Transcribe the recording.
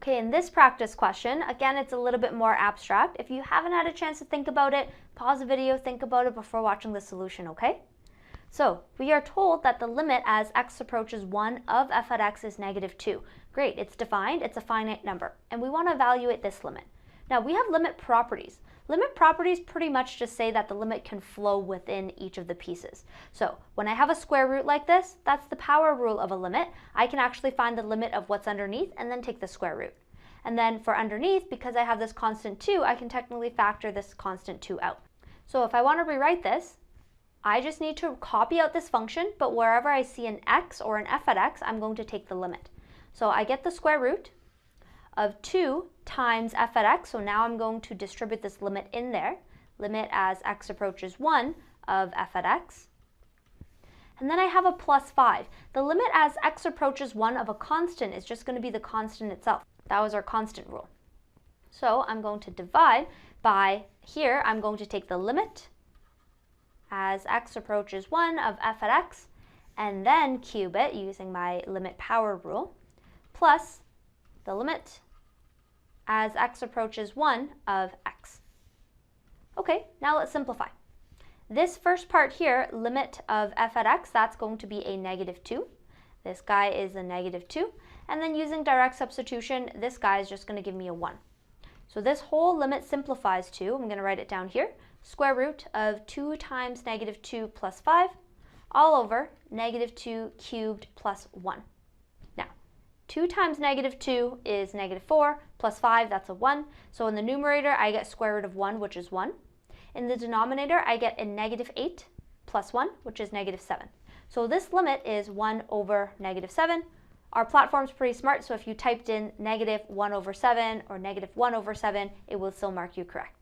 Okay, in this practice question, again, it's a little bit more abstract. If you haven't had a chance to think about it, pause the video, think about it before watching the solution, okay? So we are told that the limit as x approaches 1 of f at x is -2. Great, it's defined, it's a finite number, and we want to evaluate this limit. Now we have limit properties. Limit properties pretty much just say that the limit can flow within each of the pieces. So when I have a square root like this, that's the power rule of a limit. I can actually find the limit of what's underneath and then take the square root. And then for underneath, because I have this constant 2, I can technically factor this constant 2 out. So if I want to rewrite this, I just need to copy out this function, but wherever I see an x or an f at x, I'm going to take the limit. So I get the square root of 2 times f at x, so now I'm going to distribute this limit in there, limit as x approaches 1 of f at x. And then I have a plus 5. The limit as x approaches 1 of a constant is just going to be the constant itself. That was our constant rule. So I'm going to divide by, here I'm going to take the limit as x approaches 1 of f at x, and then cube it using my limit power rule, plus the limit as x approaches 1 of x. Okay, now let's simplify. This first part here, limit of f at x, that's going to be a -2. This guy is a -2. And then using direct substitution, this guy is just going to give me a 1. So this whole limit simplifies to, I'm going to write it down here, square root of 2 times -2 plus 5, all over -2 cubed plus 1. 2 times -2 is -4, plus 5, that's a 1. So in the numerator, I get square root of 1, which is 1. In the denominator, I get a -8 plus 1, which is -7. So this limit is 1 over -7. Our platform's pretty smart, so if you typed in -1/7 or -1/7, it will still mark you correct.